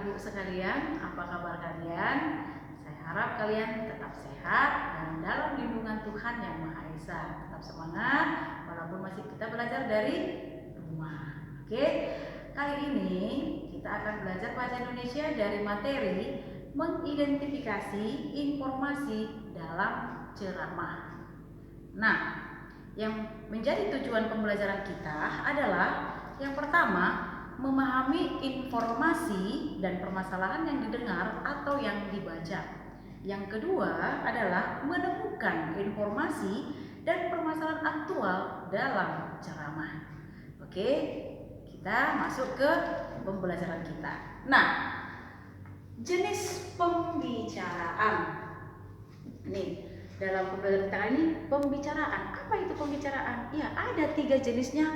ibu sekalian, apa kabar kalian? Saya harap kalian tetap sehat dan dalam lindungan Tuhan Yang Maha Esa. Tetap semangat walaupun masih kita belajar dari rumah. Oke, kali ini kita akan belajar bahasa Indonesia dari materi mengidentifikasi informasi dalam ceramah. Nah, yang menjadi tujuan pembelajaran kita adalah yang pertama, memahami informasi dan permasalahan yang didengar atau yang dibaca. Yang kedua adalah menemukan informasi dan permasalahan aktual dalam ceramah. Oke, kita masuk ke pembelajaran kita. Nah, jenis pembicaraan. Nih, dalam pembelajaran kita ini pembicaraan. Apa itu pembicaraan? Ya, ada 3 jenisnya.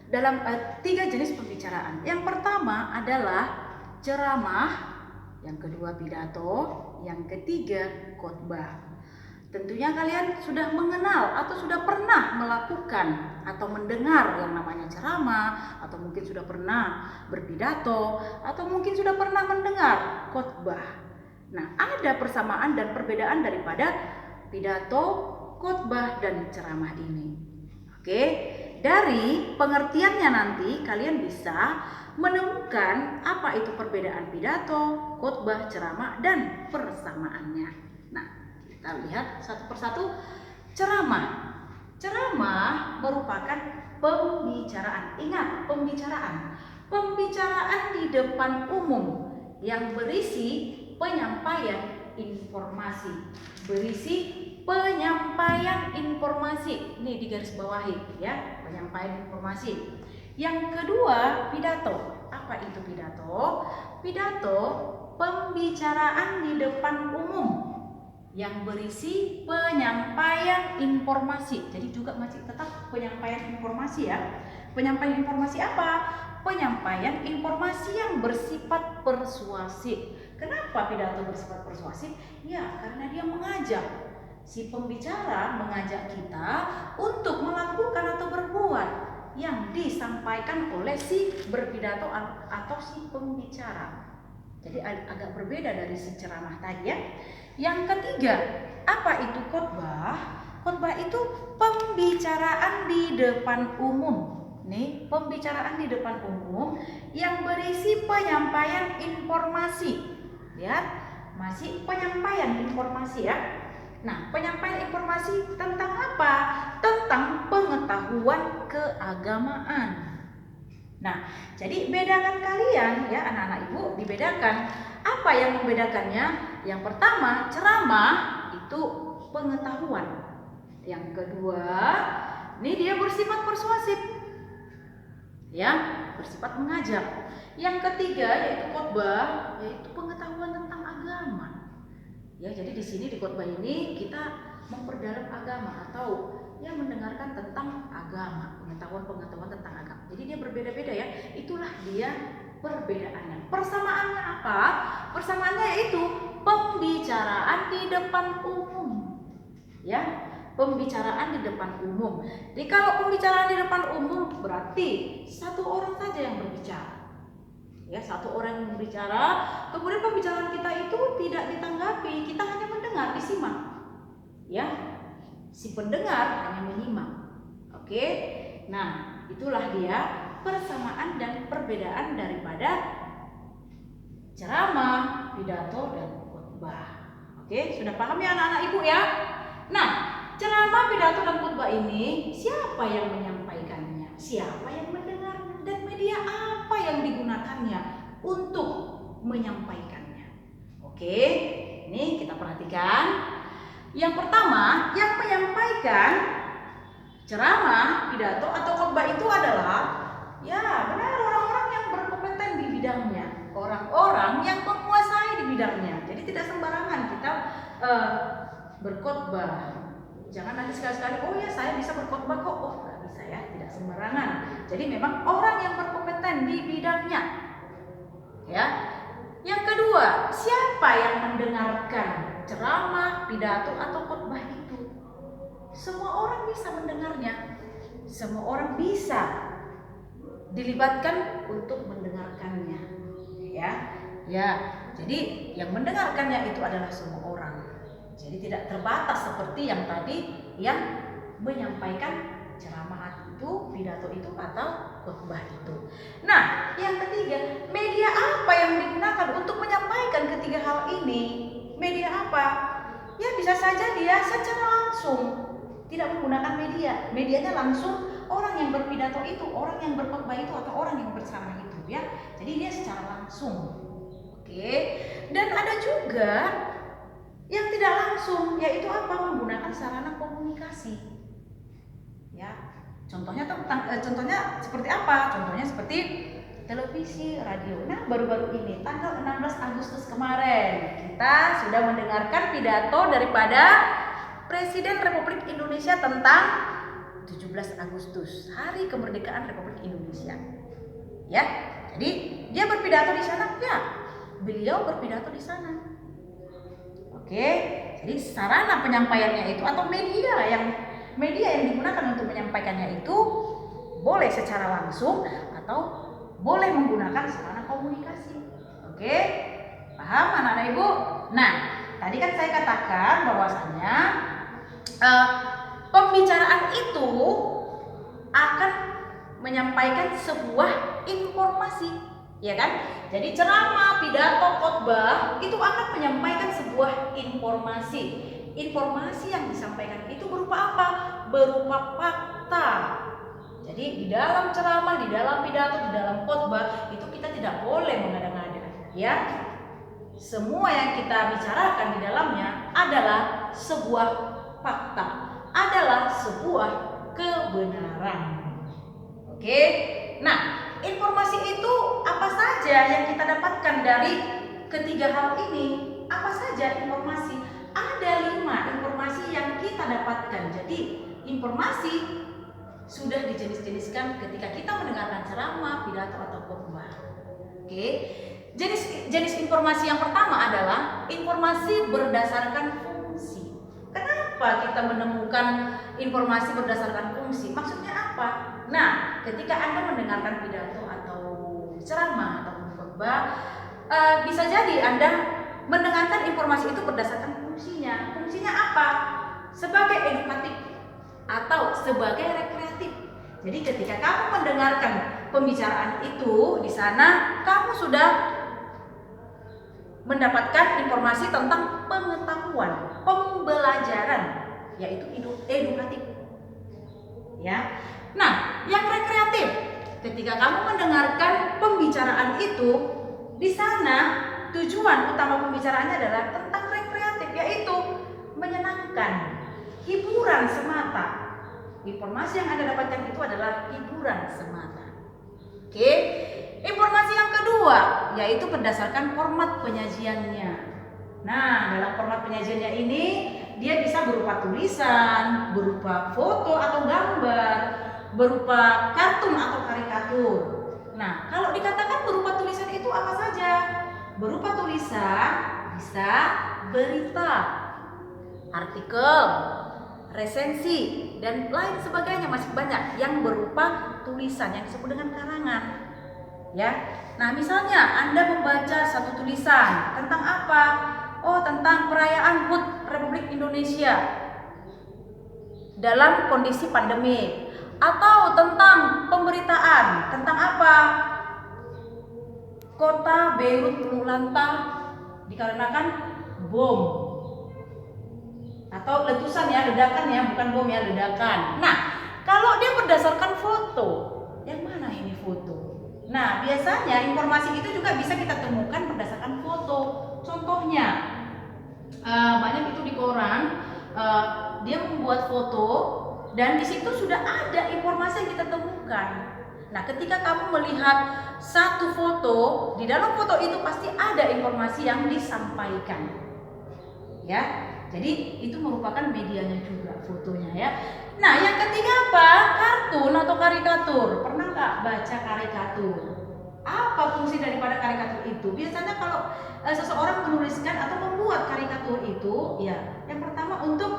Dalam 3 jenis pembicaraan. Yang pertama adalah ceramah, yang kedua pidato, yang ketiga khotbah. Tentunya kalian sudah mengenal atau sudah pernah melakukan atau mendengar yang namanya ceramah, atau mungkin sudah pernah berpidato, atau mungkin sudah pernah mendengar khotbah. Nah, ada persamaan dan perbedaan daripada pidato, khotbah, dan ceramah ini. Oke. Dari pengertiannya nanti kalian bisa menemukan apa itu perbedaan pidato, khotbah, ceramah, dan persamaannya. Nah, kita lihat satu persatu. Ceramah. Ceramah merupakan pembicaraan. Ingat, pembicaraan. Pembicaraan di depan umum yang berisi penyampaian informasi. Berisi penyampaian informasi. Ini digarisbawahi ya, penyampaian informasi. Yang kedua, pidato. Apa itu pidato? Pidato pembicaraan di depan umum yang berisi penyampaian informasi. Jadi juga masih tetap penyampaian informasi ya. Penyampaian informasi apa? Penyampaian informasi yang bersifat persuasif. Kenapa pidato bersifat persuasif? Ya, karena dia mengajak. Si pembicara mengajak kita untuk melakukan atau berbuat yang disampaikan oleh si berpidato atau si pembicara. Jadi agak berbeda dari si ceramah tadi ya. Yang ketiga, apa itu khotbah? Khotbah itu pembicaraan di depan umum. Nih, pembicaraan di depan umum yang berisi penyampaian informasi. Ya, masih penyampaian informasi ya. Nah, penyampaian informasi tentang apa? Tentang pengetahuan keagamaan. Nah, jadi bedakan kalian ya anak-anak ibu, dibedakan. Apa yang membedakannya? Yang pertama, ceramah itu pengetahuan. Yang kedua, ini dia bersifat persuasif. Ya, bersifat mengajak. Yang ketiga yaitu khotbah, yaitu pengetahuan tentang agama. Ya, jadi di sini di khotbah ini kita memperdalam agama atau ya mendengarkan tentang agama, pengetahuan tentang agama. Jadi dia berbeda-beda ya. Itulah dia perbedaannya. Persamaannya apa? Persamaannya yaitu pembicaraan di depan umum. Ya, pembicaraan di depan umum. Jadi kalau pembicaraan di depan umum berarti satu orang saja yang berbicara. Ya, satu orang yang berbicara, kemudian pembicaraan kita itu tidak ditanggapi, kita hanya mendengar, disimak. Ya, si pendengar hanya menyimak. Oke, nah itulah dia persamaan dan perbedaan daripada ceramah, pidato, dan khotbah. Oke, sudah paham ya anak-anak ibu ya? Nah, ceramah, pidato, dan khotbah ini siapa yang menyampaikannya? Siapa yang mendengarnya? Dan media apa yang digunakannya untuk menyampaikannya? Oke, ini kita perhatikan. Yang pertama, yang menyampaikan ceramah, pidato, atau khotbah itu adalah ya benar orang-orang yang berkompeten di bidangnya, orang-orang yang menguasai di bidangnya. Jadi tidak sembarangan kita berkhotbah. Jangan nanti sekali-sekali, oh ya saya bisa berkhotbah kok, oh nggak bisa ya, tidak sembarangan. Jadi memang orang yang berkompeten di bidangnya. Ya. Yang kedua, siapa yang mendengarkan ceramah, pidato, atau khotbah itu? Semua orang bisa mendengarnya. Semua orang bisa dilibatkan untuk mendengarkannya. Ya. Ya, jadi yang mendengarkannya itu adalah semua orang. Jadi tidak terbatas seperti yang tadi yang menyampaikan ceramah itu, pidato itu atau khutbah itu. Nah, yang ketiga, media apa yang digunakan untuk menyampaikan ketiga hal ini? Media apa? Ya bisa saja dia secara langsung tidak menggunakan media. Medianya langsung orang yang berpidato itu, orang yang berkhutbah itu atau orang yang berceramah itu ya. Jadi dia secara langsung. Oke. Dan ada juga yang tidak langsung, yaitu apa? Menggunakan sarana komunikasi. Ya. Contohnya seperti apa? Contohnya seperti televisi, radio. Nah, baru-baru ini tanggal 16 Agustus kemarin kita sudah mendengarkan pidato daripada Presiden Republik Indonesia tentang 17 Agustus, Hari Kemerdekaan Republik Indonesia. Ya. Jadi, dia berpidato di sana, ya. Beliau berpidato di sana. Oke. Jadi, sarana penyampaiannya itu atau media yang digunakan untuk menyampaikannya itu boleh secara langsung atau boleh menggunakan sarana komunikasi. Oke, paham anak-anak ibu? Nah, tadi kan saya katakan bahwasanya pembicaraan itu akan menyampaikan sebuah informasi, ya kan? Jadi ceramah, pidato, khotbah itu akan menyampaikan sebuah informasi. Informasi yang disampaikan itu berupa apa? Berupa fakta. Jadi di dalam ceramah, di dalam pidato, di dalam khotbah itu kita tidak boleh mengada-ngada, ya. Semua yang kita bicarakan di dalamnya adalah sebuah fakta, adalah sebuah kebenaran. Oke. Nah, informasi itu apa saja yang kita dapatkan dari ketiga hal ini? Apa saja informasi? Ada 5 informasi yang kita dapatkan. Jadi informasi sudah dijenis-jeniskan ketika kita mendengarkan ceramah, pidato atau khotbah. Oke. Jenis informasi yang pertama adalah informasi berdasarkan fungsi. Kenapa kita menemukan informasi berdasarkan fungsi? Maksudnya apa? Nah, ketika Anda mendengarkan pidato atau ceramah atau khotbah, bisa jadi Anda mendengarkan informasi itu berdasarkan fungsinya. Fungsinya apa? Sebagai edukatif atau sebagai rekreatif. Jadi ketika kamu mendengarkan pembicaraan itu, di sana kamu sudah mendapatkan informasi tentang pengetahuan, pembelajaran, yaitu edukatif. Ya. Nah, yang rekreatif, ketika kamu mendengarkan pembicaraan itu, di sana tujuan utama pembicaraannya adalah tentang rekreatif, yaitu menyenangkan, hiburan semata. Informasi yang Anda dapatkan itu adalah hiburan semata. Oke. Informasi yang kedua yaitu berdasarkan format penyajiannya. Nah, dalam format penyajiannya ini dia bisa berupa tulisan, berupa foto atau gambar, berupa kartun atau karikatur. Nah, kalau dikatakan berupa tulisan itu apa saja? Berupa tulisan bisa berita, artikel, resensi, dan lain sebagainya, masih banyak yang berupa tulisan yang disebut dengan karangan. Ya. Nah, misalnya Anda membaca satu tulisan tentang apa? Oh, tentang perayaan HUT Republik Indonesia dalam kondisi pandemi, atau tentang pemberitaan tentang apa? Kota Beirut luluh lantah dikarenakan bom atau letusan, ya, ledakan, ya, bukan bom, ya, ledakan. Nah, kalau dia berdasarkan foto, yang mana ini foto? Nah, biasanya informasi itu juga bisa kita temukan berdasarkan foto. Contohnya, banyak itu di koran, dia membuat foto dan di situ sudah ada informasi yang kita temukan. Nah, ketika kamu melihat satu foto, di dalam foto itu pasti ada informasi yang disampaikan. Ya, jadi itu merupakan medianya juga, fotonya, ya. Nah, yang ketiga apa? Kartun atau karikatur. Pernah nggak baca karikatur? Apa fungsi daripada karikatur itu? Biasanya kalau seseorang menuliskan atau membuat karikatur itu, ya, yang pertama untuk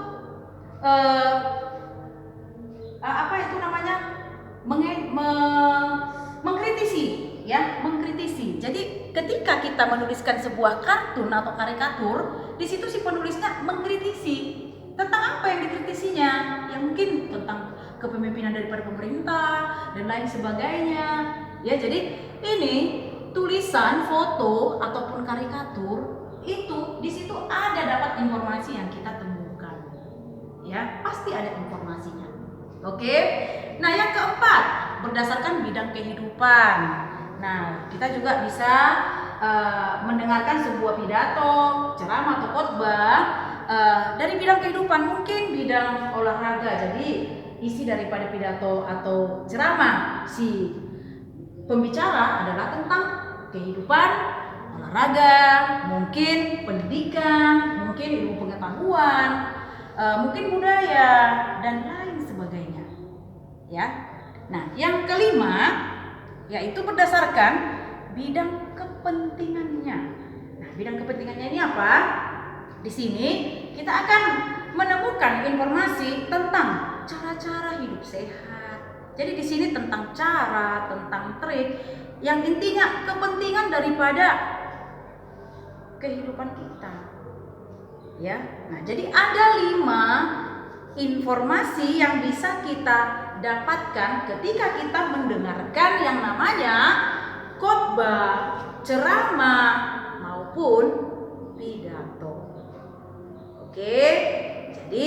apa itu namanya, mengkritisi, ya, mengkritisi. Jadi ketika kita menuliskan sebuah kartun atau karikatur, di situ si penulisnya mengkritisi tentang apa yang dikritisinya, ya mungkin tentang kepemimpinan daripada pemerintah dan lain sebagainya. Ya, jadi ini tulisan, foto ataupun karikatur itu di situ ada dapat informasi yang kita temukan. Ya, pasti ada informasinya. Oke. Nah, yang keempat, berdasarkan bidang kehidupan. Nah, kita juga bisa mendengarkan sebuah pidato, ceramah atau khotbah dari bidang kehidupan, mungkin bidang olahraga. Jadi isi daripada pidato atau ceramah si pembicara adalah tentang kehidupan, olahraga, mungkin pendidikan, mungkin ilmu pengetahuan, mungkin budaya dan lain sebagainya. Ya. Nah, yang kelima yaitu berdasarkan bidang kepentingannya. Nah, bidang kepentingannya ini apa? Di sini kita akan menemukan informasi tentang cara-cara hidup sehat. Jadi di sini tentang cara, tentang trik, yang intinya kepentingan daripada kehidupan kita. Ya. Nah, jadi ada 5 informasi yang bisa kita dapatkan ketika kita mendengarkan yang namanya khotbah, ceramah maupun pidato. Oke, jadi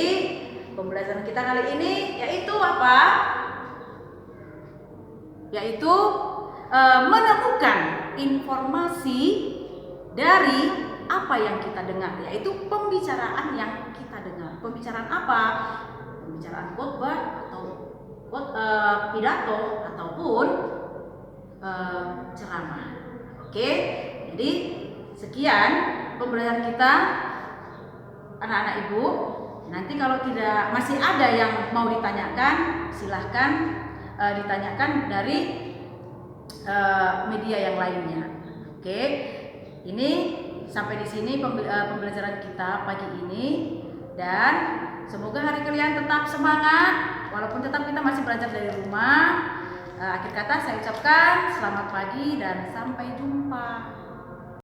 pembelajaran kita kali ini yaitu apa? Yaitu menemukan informasi dari apa yang kita dengar, yaitu pembicaraan yang kita dengar. Pembicaraan apa? Pembicaraan khotbah atau pidato ataupun ceramah. Oke, jadi sekian pembelajaran kita anak-anak ibu. Nanti kalau tidak masih ada yang mau ditanyakan, silahkan ditanyakan dari media yang lainnya. Oke, ini sampai di sini pembelajaran kita pagi ini, dan semoga hari kalian tetap semangat walaupun tetap kita masih belajar dari rumah. Akhir kata saya ucapkan selamat pagi dan sampai jumpa.